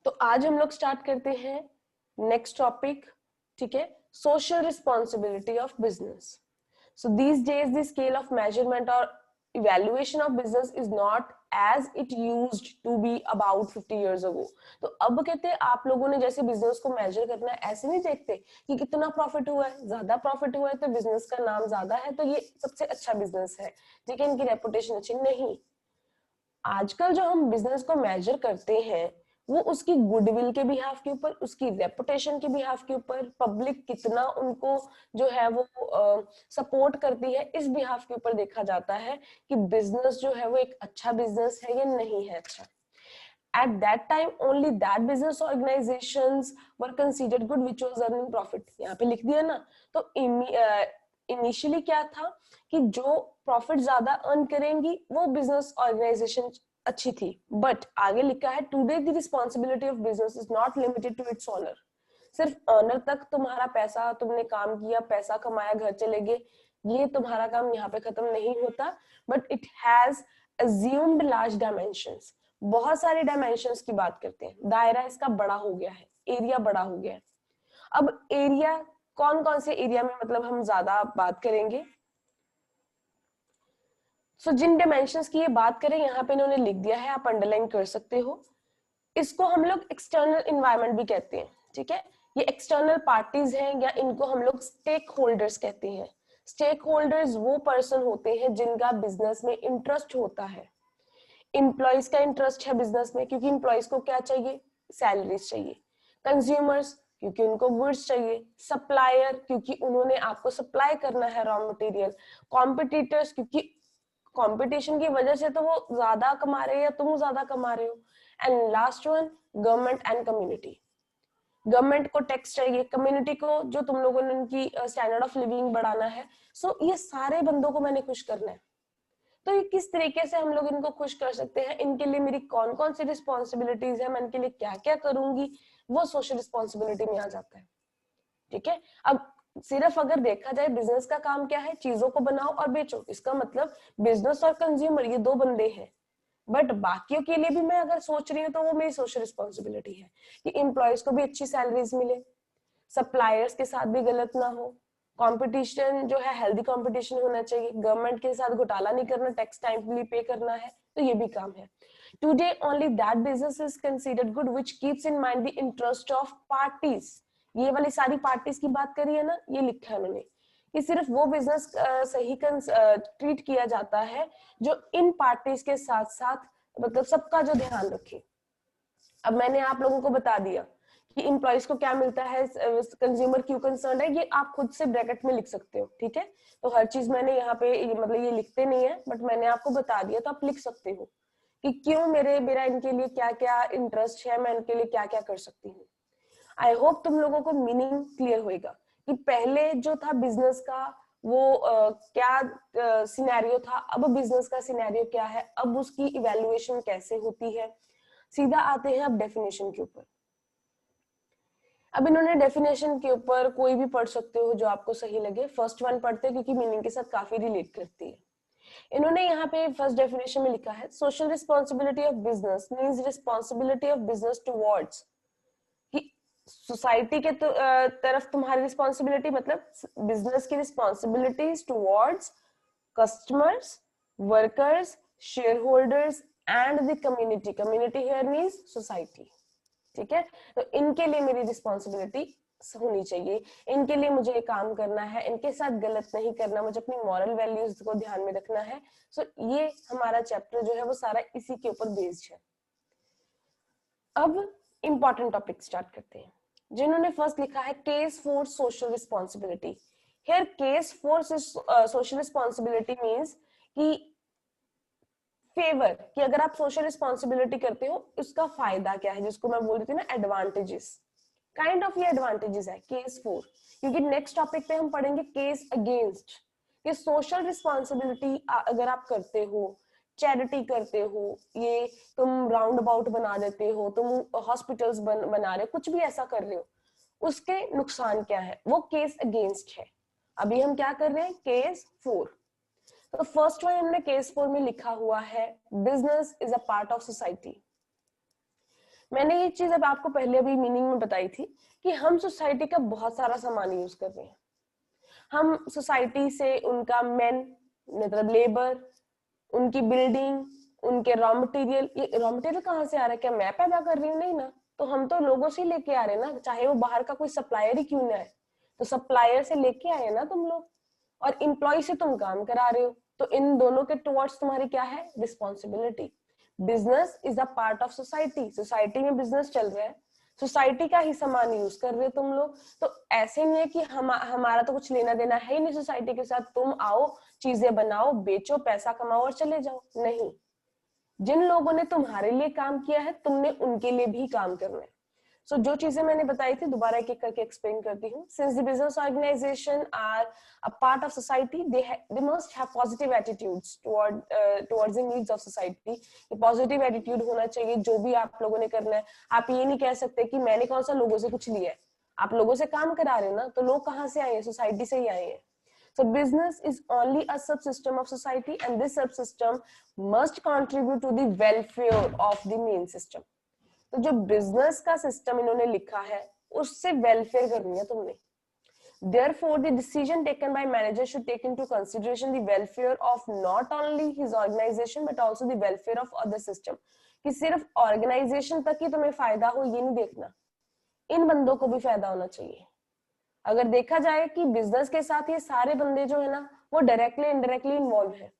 तो आज हम लोग स्टार्ट करते हैं नेक्स्ट टॉपिक, ठीक है, social responsibility of business. So these days the scale of measurement or evaluation of business is not as it used to be about 50 years ago. तो अब कहते हैं आप लोगों ने जैसे बिजनेस को मेजर करना है, ऐसे नहीं देखते कि कितना प्रॉफिट हुआ है, ज्यादा प्रॉफिट हुआ है तो बिजनेस का नाम ज्यादा है तो ये सबसे अच्छा बिजनेस है, ठीक है, इनकी रेपुटेशन अच्छी नहीं. आजकल जो हम बिजनेस को मेजर करते हैं वो उसकी गुडविल के बिहाफ के ऊपर, उसकी रेपुटेशन के बिहाफ के ऊपर, पब्लिक कितना उनको जो है वो सपोर्ट करती है, इस बिहाफ के ऊपर देखा जाता है कि बिजनेस जो है वो एक अच्छा बिजनेस है या नहीं है अच्छा. At that time only that business organizations were considered good which was earning profit. यहाँ पे लिख दिया ना. तो इनिशियली क्या था कि जो प्रॉफिट ज्यादा अर्न करेंगी वो बिजनेस ऑर्गेनाइजेशन अच्छी थी. बट आगे लिखा है today the responsibility of business is not limited to its owner. सिर्फ ओनर तक तुम्हारा पैसा, तुमने काम किया, पैसा कमाया, घर चले गए, ये तुम्हारा काम यहाँ पे खत्म नहीं होता. But it has assumed large dimensions. बहुत सारे डायमेंशंस की बात करते हैं, दायरा इसका बड़ा हो गया है, एरिया बड़ा हो गया है. अब एरिया कौन कौन से एरिया में मतलब हम ज्यादा बात करेंगे. सो जिन डायमेंशंस की ये बात करें यहाँ पे इन्होंने लिख दिया है, आप अंडरलाइन कर सकते हो. इसको हम लोग एक्सटर्नल इन्वायरमेंट भी कहते हैं, ठीक है. ये एक्सटर्नल पार्टीज हैं या इनको हम लोग स्टेक होल्डर्स कहते हैं. स्टेक होल्डर्स वो पर्सन होते हैं जिनका बिजनेस में इंटरेस्ट होता है. एम्प्लॉयज का इंटरेस्ट है बिजनेस में क्योंकि एम्प्लॉयज को क्या चाहिए, सैलरीज चाहिए. कंज्यूमर्स क्योंकि उनको गुड्स चाहिए. सप्लायर क्योंकि उन्होंने आपको सप्लाई करना है रॉ मटेरियल. कॉम्पिटिटर्स क्योंकि कंपटीशन की वजह से तो वो ज्यादा कमा रहे हैं या तुम ज्यादा कमा रहे हो. And last one government and community. Government को टैक्स चाहिए, कम्युनिटी को जो तुम लोगों ने उनकी स्टैंडर्ड ऑफ लिविंग बढ़ाना है. सो ये सारे बंदों को मैंने खुश करना है. तो ये किस तरीके से हम लोग इनको खुश कर सकते हैं, इनके लिए मेरी कौन कौन सी रिस्पॉन्सिबिलिटीज है, मैं इनके लिए क्या क्या करूंगी, वो सोशल रिस्पॉन्सिबिलिटी में आ जाता है. ठीक है. अब सिर्फ अगर देखा जाए बिजनेस का काम क्या है, चीजों को बनाओ और बेचो, इसका मतलब बिजनेस और कंज्यूमर ये दो बंदे हैं. बट बाकियों के लिए भी मैं अगर सोच रही हूँ तो वो मेरी सोशल रिस्पॉन्सिबिलिटी है कि एम्प्लॉयज को भी अच्छी सैलरीज मिले, सप्लायर्स के साथ भी गलत ना हो, कंपटीशन जो है हेल्दी कंपटीशन होना चाहिए, गवर्नमेंट के साथ घोटाला नहीं करना, टैक्स टाइमली पे करना है, तो ये भी काम है. Today only that business is considered good which keeps in mind the interest of parties. ये वाली सारी पार्टीज की बात करी है ना, ये लिखा है उन्होंने कि सिर्फ वो बिजनेस सही ट्रीट किया जाता है जो इन पार्टीज के साथ साथ मतलब सबका जो ध्यान रखे. अब मैंने आप लोगों को बता दिया कि एम्प्लॉयज को क्या मिलता है, कंज्यूमर क्यों कंसर्न है, ये आप खुद से ब्रैकेट में लिख सकते हो. ठीक है. तो हर चीज मैंने यहाँ पे मतलब ये लिखते नहीं है बट मैंने आपको बता दिया, तो आप लिख सकते हो कि क्यों मेरा इनके लिए क्या क्या इंटरेस्ट है, मैं इनके लिए क्या क्या कर सकती हूँ. आई होप तुम लोगों को मीनिंग क्लियर होगा कि पहले जो था बिजनेस का वो क्या सिनेरियो था, अब बिजनेस का सिनेरियो क्या है, अब उसकी इवेल्युएशन कैसे होती है. सीधा आते हैं अब डेफिनेशन के ऊपर. अब इन्होंने डेफिनेशन के ऊपर कोई भी पढ़ सकते हो जो आपको सही लगे. फर्स्ट वन पढ़ते हैं क्योंकि मीनिंग के साथ काफी रिलेट करती है. इन्होंने यहाँ पे फर्स्ट डेफिनेशन में लिखा है social responsibility of business means responsibility of business towards, कि सोसाइटी के तरफ तुम्हारी रिस्पॉन्सिबिलिटी मतलब बिजनेस की responsibilities towards customers, workers, share holders and the community. Community here means society. ठीक है. तो इनके लिए मेरी रिस्पॉन्सिबिलिटी होनी चाहिए, इनके लिए मुझे काम करना है, इनके साथ गलत नहीं करना, मुझे अपनी मॉरल वैल्यूज को ध्यान में रखना है. सो ये हमारा चैप्टर जो है वो सारा इसी के ऊपर बेस्ड है. अब इंपॉर्टेंट टॉपिक स्टार्ट करते हैं. जिन्होंने फर्स्ट लिखा है case for social responsibility. Here case for social responsibility means कि फेवर, कि अगर आप सोशल रिस्पॉन्सिबिलिटी करते हो उसका फायदा क्या है, जिसको मैं बोल रही थी ना एडवांटेजेस, काइंड ऑफ ये एडवांटेजेस है केस फॉर. क्योंकि नेक्स्ट टॉपिक पे हम पढ़ेंगे केस अगेंस्ट, कि सोशल रिस्पॉन्सिबिलिटी अगर आप करते हो, चैरिटी करते हो, ये तुम राउंड अबाउट बना देते हो, तुम हॉस्पिटल्स बना रहे हो, कुछ भी ऐसा कर रहे हो, उसके नुकसान क्या है, वो केस अगेंस्ट है. अभी हम क्या कर रहे हैं, केस फॉर. तो फर्स्ट वन हमने केस 4 में लिखा हुआ है business is a part of society. मैंने ये चीज अब आपको पहले अभी मीनिंग में बताई थी कि हम सोसाइटी का बहुत सारा सामान यूज कर रहे हैं। हम सोसाइटी से उनका मेन मतलब लेबर, उनकी बिल्डिंग, उनके रॉ मटेरियल, ये रॉ मटेरियल कहाँ से आ रहा है? क्या मैं पैदा कर रही हूँ? नहीं ना, तो हम तो लोगों से लेके आ रहे हैं ना, चाहे वो बाहर का कोई सप्लायर ही क्यों ना है, तो सप्लायर से लेके आए ना तुम लोग, और इम्प्लॉय से तुम काम करा रहे हो, तो इन दोनों के टुवर्ड्स तुम्हारी क्या है? Responsibility. Business is a part of society, society में बिजनेस चल रहा है, सोसाइटी का ही सामान यूज कर रहे हो तुम लोग, तो ऐसे नहीं है कि हमारा तो कुछ लेना देना है ही नहीं सोसाइटी के साथ, तुम आओ चीजें बनाओ बेचो पैसा कमाओ और चले जाओ। नहीं, जिन लोगों ने तुम्हारे लिए काम किया है तुमने उनके लिए भी काम करना है। सो जो चीजें मैंने बताई थी दोबारा एक एक करके एक्सप्लेन करती हूँ। Since the business organisation are a part of society, they must have positive attitudes towards the needs of society. ये पॉजिटिव एटीट्यूड होना चाहिए जो भी आप लोगों ने करना है। आप ये नहीं कह सकते कि मैंने कौन सा लोगों से कुछ लिया है, आप लोगों से काम करा रहे हो ना, तो लोग कहाँ से आए हैं? सोसाइटी से ही आए हैं। So business is only a subsystem of society and this subsystem must contribute to the welfare of the main system. तो जो बिजनेस का सिस्टम इन्होंने लिखा है उससे वेलफेयर करनी है तुमने। Therefore, the decision taken by manager should take into consideration the welfare of not only his organization but also the welfare of other system. कि सिर्फ ऑर्गेनाइजेशन तक ही तुम्हें फायदा हो ये नहीं देखना, इन बंदों को भी फायदा होना चाहिए। अगर देखा जाए कि बिजनेस के साथ ये सारे बंदे जो है ना वो डायरेक्टली इनडायरेक्टली इन्वॉल्व है।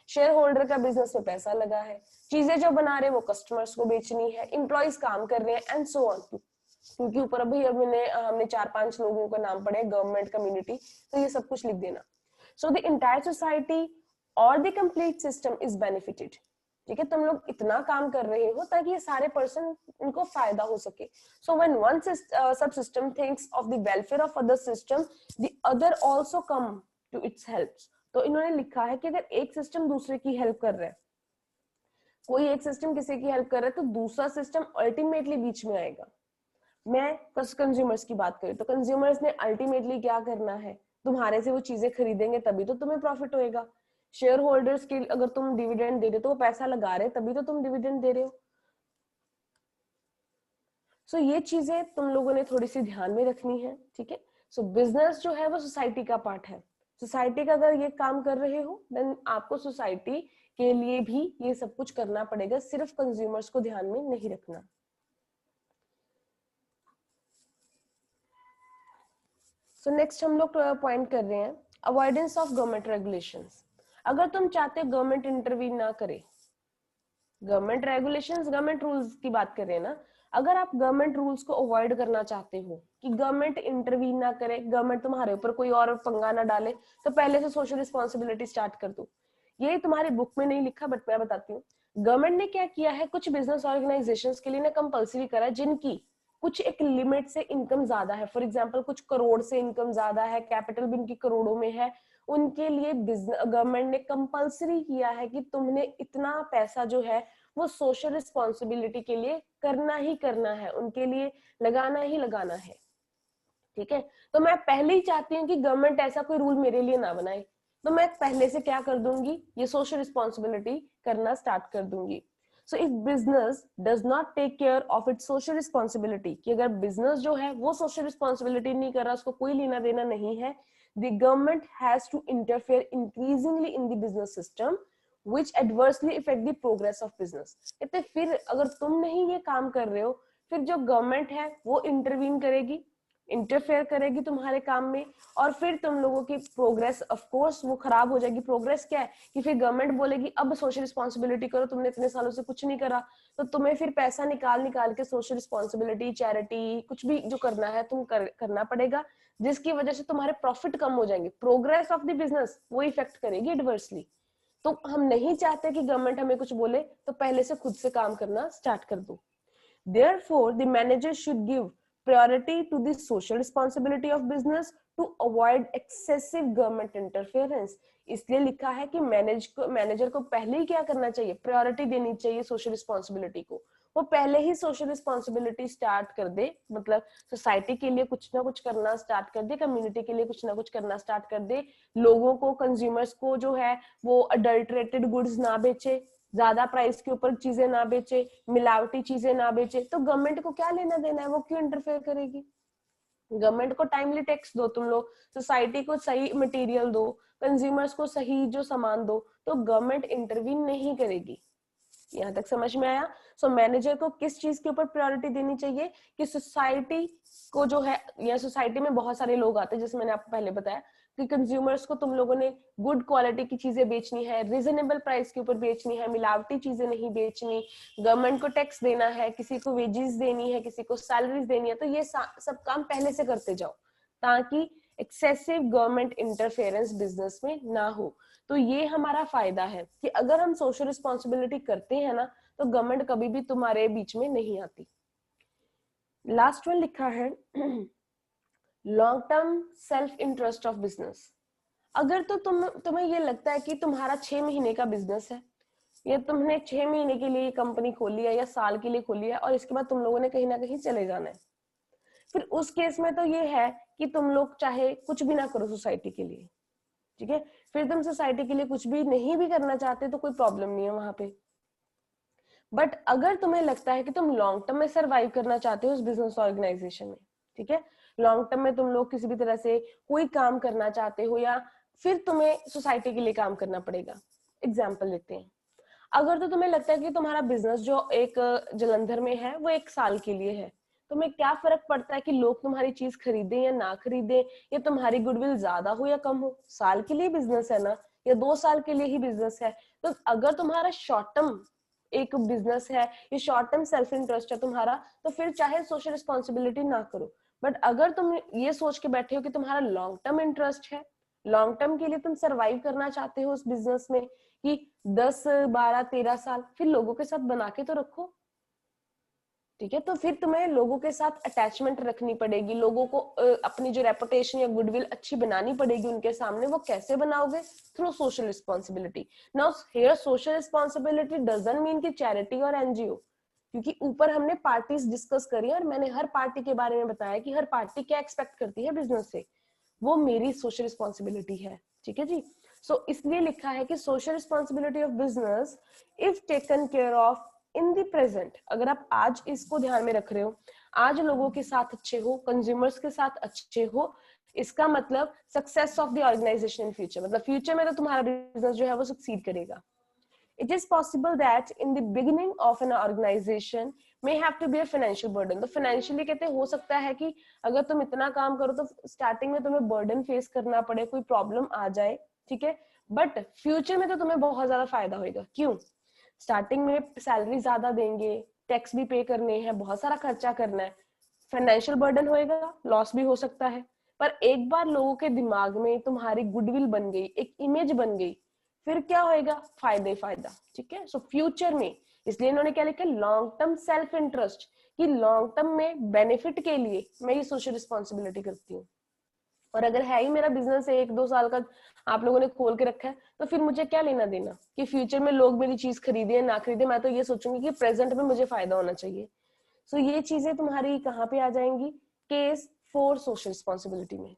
शेयर होल्डर का बिजनेस में पैसा लगा है, चीजें जो बना रहे वो कस्टमर्स को बेचनी है, एम्प्लॉइज काम कर रहे हैं एंड सो ऑन। क्योंकि ऊपर अभी हमने 4-5 लोगों का नाम पढ़े, गवर्नमेंट, कम्युनिटी, तो ये सब कुछ लिख देना। सो द एंटायर सोसाइटी और the complete system is benefited. ठीक है, तुम लोग इतना काम कर रहे हो ताकि ये सारे पर्सन इनको फायदा हो सके। So when one sub system thinks of the welfare of other system, the other also come to its help. तो इन्होंने लिखा है कि अगर एक सिस्टम दूसरे की हेल्प कर रहा है, कोई एक सिस्टम किसी की हेल्प कर रहा है, तो दूसरा सिस्टम अल्टीमेटली बीच में आएगा। मैं कंज्यूमर्स की बात करें तो कंज्यूमर्स ने अल्टीमेटली क्या करना है? तुम्हारे से वो चीजें खरीदेंगे तभी तो तुम्हें प्रॉफिट होएगा। शेयर होल्डर्स के अगर तुम डिविडेंड दे रहे हो तो वो पैसा लगा रहे तभी तो तुम डिविडेंड दे रहे हो। सो ये चीजें तुम लोगों ने थोड़ी सी ध्यान में रखनी है। ठीक है, सो बिजनेस जो है वो सोसाइटी का पार्ट है। सोसाइटी का अगर ये काम कर रहे हो देन आपको सोसाइटी के लिए भी ये सब कुछ करना पड़ेगा, सिर्फ कंज्यूमर्स को ध्यान में नहीं रखना। सो नेक्स्ट हम लोग पॉइंट कर रहे हैं अवॉइडेंस ऑफ गवर्नमेंट रेगुलेशंस। अगर तुम चाहते हो गवर्नमेंट इंटरवीन ना करे, गवर्नमेंट रेगुलेशंस गवर्नमेंट रूल्स की बात कर रहे हैं ना, अगर आप गवर्नमेंट रूल्स को अवॉइड करना चाहते हो कि गवर्नमेंट इंटरवीन ना करे, गवर्नमेंट तुम्हारे ऊपर कोई और पंगा ना डाले, तो पहले से सोशल रिस्पॉन्सिबिलिटी स्टार्ट कर दो। ये तुम्हारी बुक में नहीं लिखा बट मैं बताती हूँ। गवर्नमेंट ने क्या किया है, कुछ बिजनेस ऑर्गेनाइजेशंस के लिए ना कंपलसरी करा है जिनकी कुछ एक लिमिट से इनकम ज्यादा है, फॉर एग्जांपल कुछ करोड़ से इनकम ज्यादा है, कैपिटल भी इनकी करोड़ों में है, उनके लिए गवर्नमेंट ने कंपलसरी किया है कि तुमने इतना पैसा जो है वो सोशल रिस्पॉन्सिबिलिटी के लिए करना ही करना है, उनके लिए लगाना ही लगाना है। ठीक है, तो मैं पहले ही चाहती हूँ कि गवर्नमेंट ऐसा कोई रूल मेरे लिए ना बनाए, तो मैं पहले से क्या कर दूंगी, ये सोशल रिस्पॉन्सिबिलिटी करना स्टार्ट कर दूंगी। So if business does not take care of its social responsibility, कि अगर बिजनेस जो है वो सोशल रिस्पॉन्सिबिलिटी नहीं कर रहा, उसको कोई लेना देना नहीं है, the government has to interfere increasingly in the business system which adversely affect the progress of business। कहते फिर अगर तुम नहीं ये काम कर रहे हो, फिर जो गवर्नमेंट है वो इंटरवीन करेगी, इंटरफेयर करेगी तुम्हारे काम में, और फिर तुम लोगों की प्रोग्रेस ऑफ कोर्स वो खराब हो जाएगी। प्रोग्रेस क्या है कि फिर गवर्नमेंट बोलेगी अब सोशल रिस्पॉन्सिबिलिटी करो, तुमने इतने सालों से कुछ नहीं करा, तो तुम्हें फिर पैसा निकाल निकाल के सोशल रिस्पॉन्सिबिलिटी, चैरिटी, कुछ भी जो करना है तुम करना पड़ेगा, जिसकी वजह से तुम्हारे प्रॉफिट कम हो जाएंगे, प्रोग्रेस ऑफ द बिजनेस वो इफेक्ट करेगी एडवर्सली। तो हम नहीं चाहते कि गवर्नमेंट हमें कुछ बोले, तो पहले से खुद से काम करना स्टार्ट कर दो। Therefore, the manager should give priority to the social responsibility of business to avoid excessive government interference। इसलिए लिखा है कि मैनेजर को पहले ही क्या करना चाहिए, प्रायोरिटी देनी चाहिए सोशल रिस्पॉन्सिबिलिटी को। वो पहले ही सोशल रिस्पॉन्सिबिलिटी स्टार्ट कर दे, मतलब सोसाइटी के लिए कुछ ना कुछ करना स्टार्ट कर दे, कम्युनिटी के लिए कुछ ना कुछ करना स्टार्ट कर दे, लोगों को, कंज्यूमर्स को जो है वो अडल्टरेटेड गुड्स ना बेचे, ज्यादा प्राइस के ऊपर चीजें ना बेचे, मिलावटी चीजें ना बेचे, तो गवर्नमेंट को क्या लेना देना है, वो क्यों इंटरफेयर करेगी। गवर्नमेंट को टाइमली टैक्स दो तुम लोग, सोसाइटी को सही मटेरियल दो, कंज्यूमर्स को सही जो सामान दो, तो गवर्नमेंट इंटरवीन नहीं करेगी। यहाँ तक समझ में आया। सो मैनेजर को किस चीज के ऊपर प्रायोरिटी देनी चाहिए कि सोसाइटी को जो है, या सोसाइटी में बहुत सारे लोग आते हैं, जैसे मैंने आपको पहले बताया कि कंज्यूमर्स को तुम लोगों ने गुड क्वालिटी की चीजें बेचनी है, रीजनेबल प्राइस के ऊपर बेचनी है, मिलावटी चीजें नहीं बेचनी, गवर्नमेंट को टैक्स देना है, किसी को वेजेस देनी है, किसी को सैलरीज देनी है, तो ये सब काम पहले से करते जाओ ताकि एक्सेसिव गवर्नमेंट इंटरफेरेंस बिजनेस में ना हो। तो ये हमारा फायदा है कि अगर हम सोशल रिस्पॉन्सिबिलिटी करते हैं ना, तो गवर्नमेंट कभी भी तुम्हारे बीच में नहीं आती। लास्ट वन लिखा है long term self interest of business. अगर तो तुम्हें ये लगता है कि तुम्हारा 6 महीने का बिजनेस है, या तुमने 6 महीने के लिए कंपनी खोली है या साल के लिए खोली है और इसके बाद तुम लोगों ने कहीं ना कहीं चले जाना है, फिर उस केस में तो ये है कि तुम लोग चाहे कुछ भी ना करो सोसाइटी के लिए, ठीक है। फिर तुम सोसाइटी के लिए कुछ भी नहीं भी करना चाहते तो कोई प्रॉब्लम नहीं है वहां पे। बट अगर तुम्हें लगता है कि तुम लॉन्ग टर्म में सरवाइव करना चाहते हो उस बिजनेस ऑर्गेनाइजेशन में, ठीक है, लॉन्ग टर्म में तुम लोग किसी भी तरह से कोई काम करना चाहते हो या फिर तुम्हें सोसाइटी के लिए काम करना पड़ेगा। एग्जाम्पल लेते हैं, अगर तो तुम्हें लगता है कि तुम्हारा बिजनेस जो एक जलंधर में है वो 1 साल के लिए है, तुम्हें क्या फर्क पड़ता है कि लोग तुम्हारी चीज खरीदें या ना खरीदें, या तुम्हारी गुडविल ज्यादा हो या कम हो, साल के लिए बिजनेस है ना, या 2 साल के लिए ही बिजनेस है। तो अगर तुम्हारा शॉर्ट टर्म एक बिजनेस है, ये शॉर्ट टर्म सेल्फ इंटरेस्ट है तुम्हारा, तो फिर चाहे सोशल रिस्पॉन्सिबिलिटी ना करो। बट अगर तुम ये सोच के बैठे हो कि तुम्हारा लॉन्ग टर्म इंटरेस्ट है, लॉन्ग टर्म के लिए तुम सरवाइव करना चाहते हो उस बिजनेस में कि 10 12 13 साल, फिर लोगों के साथ बना के तो रखो, ठीक है। तो फिर तुम्हें लोगों के साथ अटैचमेंट रखनी पड़ेगी, लोगों को अपनी जो रेपुटेशन या गुडविल अच्छी बनानी पड़ेगी उनके सामने। वो कैसे बनाओगे? Through social responsibility. Now here social responsibility doesn't mean कि चैरिटी और एनजीओ, क्योंकि ऊपर हमने पार्टीज डिस्कस करी और मैंने हर पार्टी के बारे में बताया कि हर पार्टी क्या एक्सपेक्ट करती है बिजनेस से, वो मेरी सोशल रिस्पॉन्सिबिलिटी है, ठीक है जी। सो इसलिए लिखा है कि social responsibility of business if taken care of in the present, अगर आप आज इसको ध्यान में रख रहे हो, आज लोगों के साथ अच्छे हो, कंज्यूमर्स के साथ अच्छे हो, इसका मतलब success of the organisation in future, मतलब फ्यूचर में तो तुम्हारा बिजनेस जो है वो सक्सीड करेगा। It is possible that in the beginning of an organization may have to be a financial burden। तो financially कहते हो सकता है कि अगर तुम इतना काम करो तो स्टार्टिंग में तुम्हें बर्डन फेस करना पड़े, कोई प्रॉब्लम आ जाए, ठीक है। बट फ्यूचर में तो तुम्हें बहुत ज्यादा फायदा होगा। क्यों? स्टार्टिंग में सैलरी ज्यादा देंगे, टैक्स भी पे करने हैं, बहुत सारा खर्चा करना है, फाइनेंशियल बर्डन होएगा, लॉस भी हो सकता है। पर एक बार लोगों के दिमाग में तुम्हारी गुडविल बन गई, एक इमेज बन गई, फिर क्या होएगा? फायदा ही फायदा, ठीक है। सो फ्यूचर में इसलिए इन्होंने क्या लिखा, लॉन्ग टर्म सेल्फ इंटरेस्ट, कि लॉन्ग टर्म में बेनिफिट के लिए मैं ये सोशल रिस्पॉन्सिबिलिटी करती हूँ। और अगर है ही मेरा बिजनेस 1-2 साल का आप लोगों ने खोल के रखा है, तो फिर मुझे क्या लेना देना कि फ्यूचर में लोग मेरी चीज खरीदे या ना खरीदे, मैं तो ये सोचूंगी कि प्रेजेंट में मुझे फायदा होना चाहिए। सो ये चीजें तुम्हारी कहाँ पे आ जाएंगी? केस 4 सोशल रिस्पॉन्सिबिलिटी में।